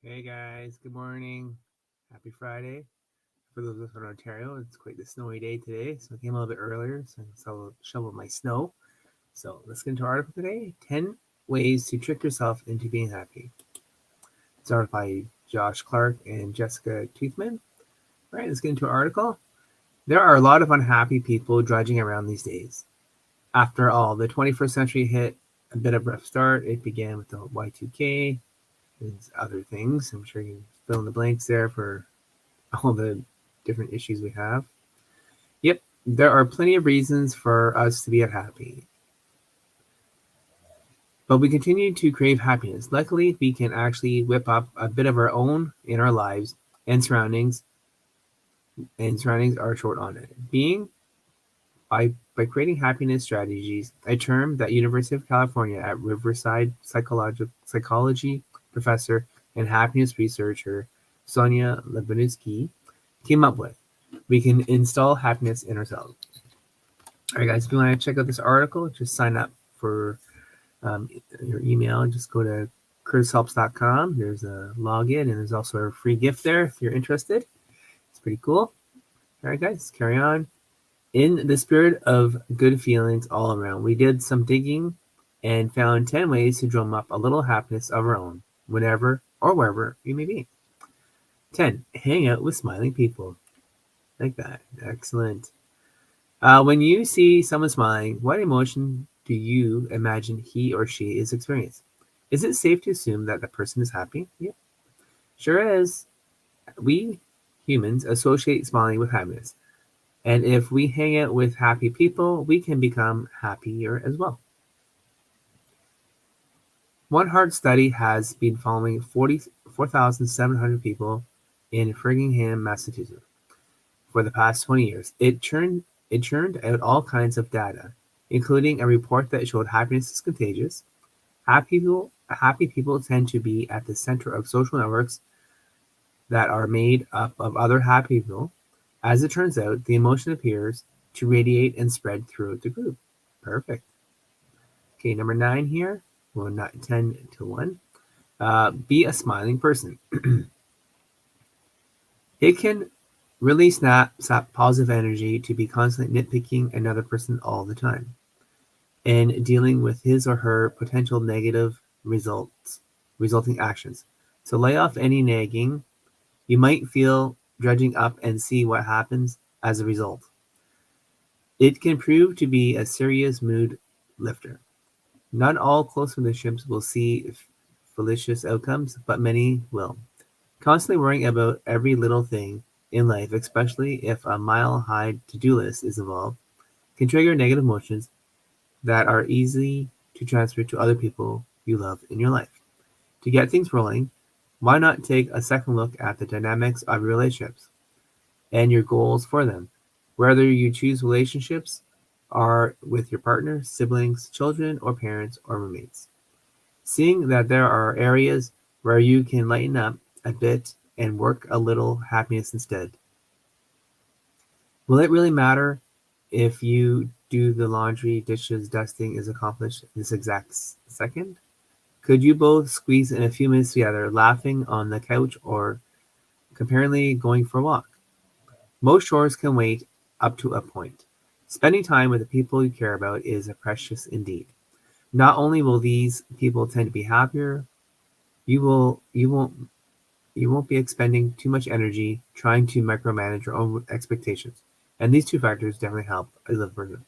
Hey guys, good morning. Happy Friday. For those of us in Ontario, it's quite the snowy day today, so I came a little bit earlier so I can shovel my snow. So let's get into our article today 10 Ways to Trick Yourself into Being Happy. It's article by Josh Clark and Jessica Toothman. All right, let's get into our article. There are a lot of unhappy people drudging around these days. After all, the 21st century hit a bit of a rough start. It began with the Y2K and other things. I'm sure you can fill in the blanks there for all the different issues we have. Yep, there are plenty of reasons for us to be unhappy, but we continue to crave happiness. Luckily, we can actually whip up a bit of our own in our lives and surroundings are short on it. Being by creating happiness strategies, a term that University of California at Riverside psychology professor and happiness researcher Sonja Lyubomirsky came up with. We can install happiness in ourselves. All right, guys, if you want to check out this article, just sign up for your email and just go to curtishelps.com. There's a login and there's also a free gift there if you're interested. It's pretty cool. All right, guys, carry on. In the spirit of good feelings all around, we did some digging and found 10 ways to drum up a little happiness of our own, whenever or wherever you may be. 10. Hang out with smiling people. Like that. Excellent. When you see someone smiling, what emotion do you imagine he or she is experiencing? Is it safe to assume that the person is happy? Yeah, sure is. We humans associate smiling with happiness. And if we hang out with happy people, we can become happier as well. One Heart study has been following 44,700 people in Framingham, Massachusetts for the past 20 years. It churned out all kinds of data, including a report that showed happiness is contagious. Happy people tend to be at the center of social networks that are made up of other happy people. As it turns out, the emotion appears to radiate and spread throughout the group. Perfect. Okay, number 9 here. Well, not 10 to 1. Be a smiling person. It can really sap positive energy to be constantly nitpicking another person all the time and dealing with his or her potential negative resulting actions. So lay off any nagging. You might feel dredging up and see what happens as a result. It can prove to be a serious mood lifter. Not all close relationships will see fallacious outcomes, but many will. Constantly worrying about every little thing in life, especially if a mile-high to-do list is involved, can trigger negative emotions that are easy to transfer to other people you love in your life. To get things rolling, why not take a second look at the dynamics of your relationships and your goals for them? Whether you choose relationships are with your partner, siblings, children, or parents or roommates. Seeing that there are areas where you can lighten up a bit and work a little happiness instead. Will it really matter if you do the laundry, dishes, dusting is accomplished this exact second? Could you both squeeze in a few minutes together, laughing on the couch or comparingly going for a walk? Most chores can wait up to a point. Spending time with the people you care about is a precious indeed. Not only will these people tend to be happier, you will you won't you won't be expending too much energy trying to micromanage your own expectations. And these two factors definitely help as a person.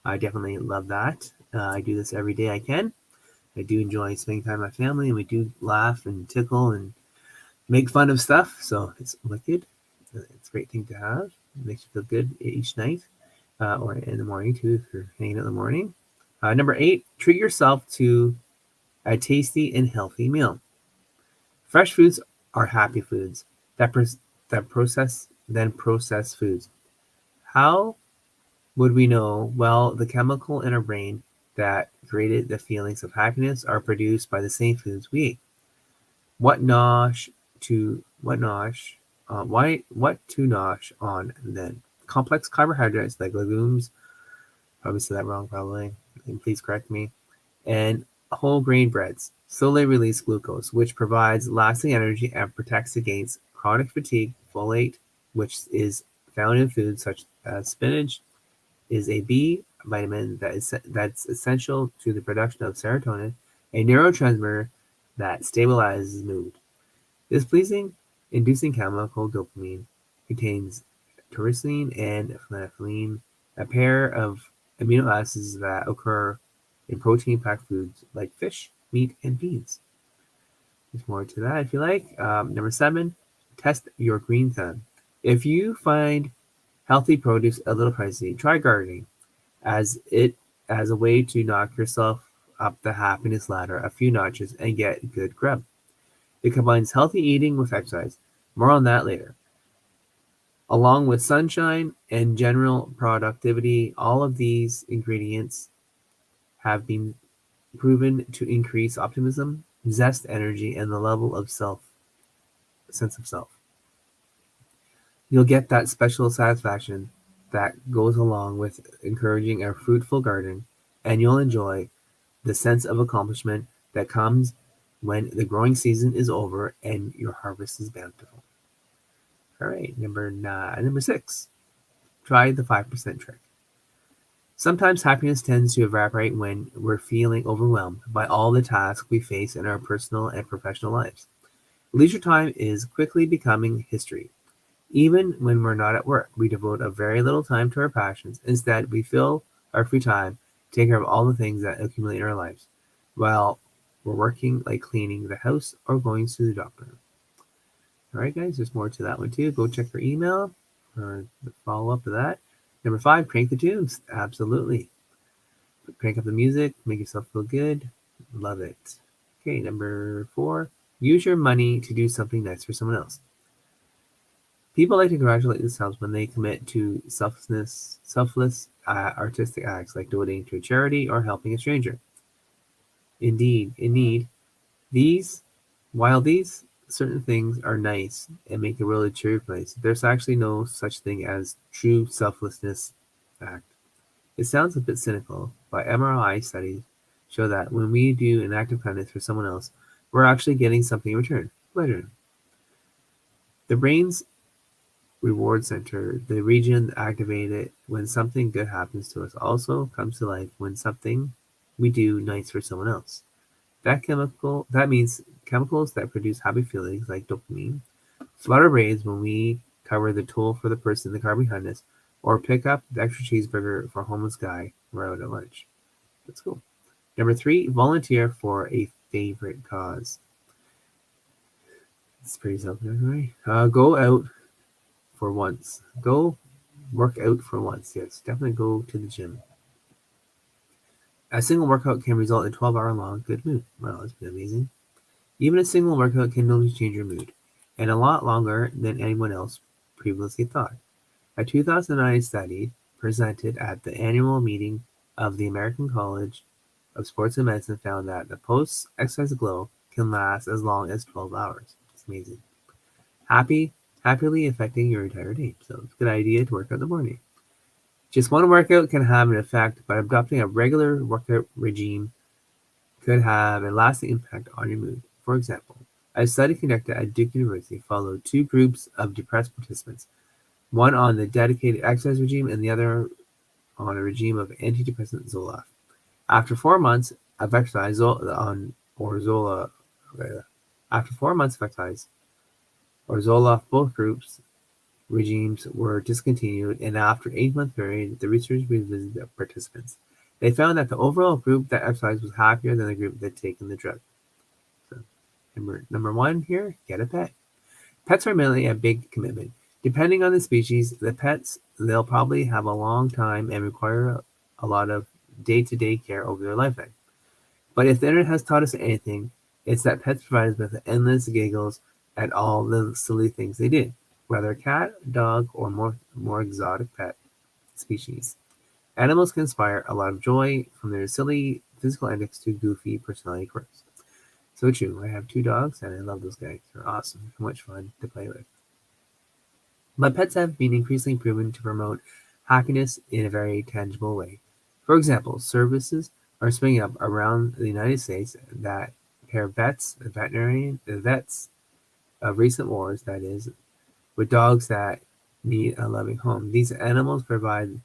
I definitely love that. I do this every day I can. I do enjoy spending time with my family, and we do laugh and tickle and make fun of stuff. So it's wicked. It's a great thing to have. It makes you feel good each night or in the morning too if you're hanging out in the morning. Number 8, treat yourself to a tasty and healthy meal. Fresh foods are happy foods that process foods. How would we know? Well, the chemical in our brain that created the feelings of happiness are produced by the same foods we eat. What nosh what nosh what to nosh on then? Complex carbohydrates like legumes, probably said that wrong probably, and please correct me, and whole grain breads slowly release glucose, which provides lasting energy and protects against chronic fatigue. Folate, which is found in foods such as spinach, is a B vitamin that's essential to the production of serotonin, a neurotransmitter that stabilizes mood. This pleasing inducing chemical dopamine contains tyrosine and phenolphthalein, a pair of amino acids that occur in protein-packed foods like fish, meat, and beans. There's more to that if you like. Number 7, test your green thumb. If you find healthy produce a little pricey, try gardening as a way to knock yourself up the happiness ladder a few notches and get good grub. It combines healthy eating with exercise. More on that later. Along with sunshine and general productivity, all of these ingredients have been proven to increase optimism, zest, energy, and the level of sense of self. You'll get that special satisfaction that goes along with encouraging a fruitful garden, and you'll enjoy the sense of accomplishment that comes when the growing season is over and your harvest is bountiful. All right, number 6, try the 5% trick. Sometimes happiness tends to evaporate when we're feeling overwhelmed by all the tasks we face in our personal and professional lives. Leisure time is quickly becoming history. Even when we're not at work, we devote a very little time to our passions. Instead, we fill our free time taking care of all the things that accumulate in our lives while we're working, like cleaning the house or going to the doctor. All right, guys, there's more to that one too. Go check your email for the follow-up to that. Number 5, crank the tunes. Absolutely. Crank up the music, make yourself feel good. Love it. Okay, number 4, use your money to do something nice for someone else. People like to congratulate themselves when they commit to selfless artistic acts like donating to a charity or helping a stranger. Indeed, in need, while these certain things are nice and make a really cheery place, there's actually no such thing as true selflessness act. It sounds a bit cynical, but MRI studies show that when we do an act of kindness for someone else, we're actually getting something in return, pleasure. The brain's reward center, the region activated when something good happens to us, also comes to life when something we do nice for someone else. That means chemicals that produce happy feelings like dopamine flood our brains when we cover the toll for the person in the car behind us or pick up the extra cheeseburger for a homeless guy we're out at lunch. That's cool. Number 3, volunteer for a favorite cause. It's pretty self-explanatory. Go out for once. Go work out for once. Yes, definitely go to the gym. A single workout can result in 12-hour-long good mood. Wow, that's been amazing. Even a single workout can totally change your mood, and a lot longer than anyone else previously thought. A 2009 study presented at the annual meeting of the American College of Sports and Medicine found that the post-exercise glow can last as long as 12 hours. It's amazing. Happily affecting your entire day. So it's a good idea to work out in the morning. Just one workout can have an effect, but adopting a regular workout regime could have a lasting impact on your mood. For example, a study conducted at Duke University followed 2 groups of depressed participants, one on the dedicated exercise regime and the other on a regime of antidepressant Zoloft. After 4 months of exercise after 4 months of exercise or Zoloft, both groups regimes were discontinued, and after an 8-month period, the researchers revisited the participants. They found that the overall group that exercised was happier than the group that had taken the drug. So, number 1 here, get a pet. Pets are mainly a big commitment. Depending on the species, they'll probably have a long time and require a lot of day-to-day care over their lifetime. But if the internet has taught us anything, it's that pets provide us with endless giggles at all the silly things they did, whether a cat, dog, or more exotic pet species. Animals can inspire a lot of joy from their silly physical antics to goofy personality quirks. So true. I have 2 dogs and I love those guys. They're awesome. So much fun to play with. But pets have been increasingly proven to promote happiness in a very tangible way. For example, services are springing up around the United States that pair vets of recent wars, that is, with dogs that need a loving home. These animals provide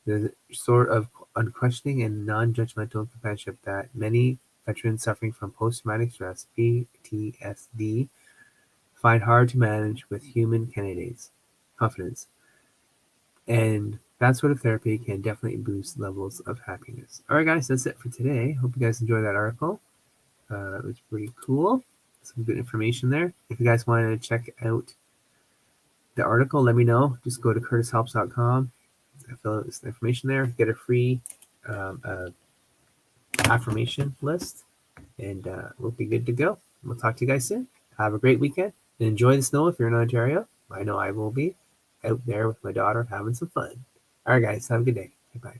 the sort of unquestioning and non-judgmental companionship that many veterans suffering from post-traumatic stress (PTSD) find hard to manage with human confidence. And that sort of therapy can definitely boost levels of happiness. All right, guys, that's it for today. Hope you guys enjoyed that article. It was pretty cool. Some good information there. If you guys want to check out the article, let me know. Just go to curtishelps.com, fill out this information there, get a free affirmation list, and we'll be good to go. We'll talk to you guys soon. Have a great weekend and enjoy the snow if you're in Ontario. I know I will be out there with my daughter having some fun. All right, guys, have a good day. Goodbye.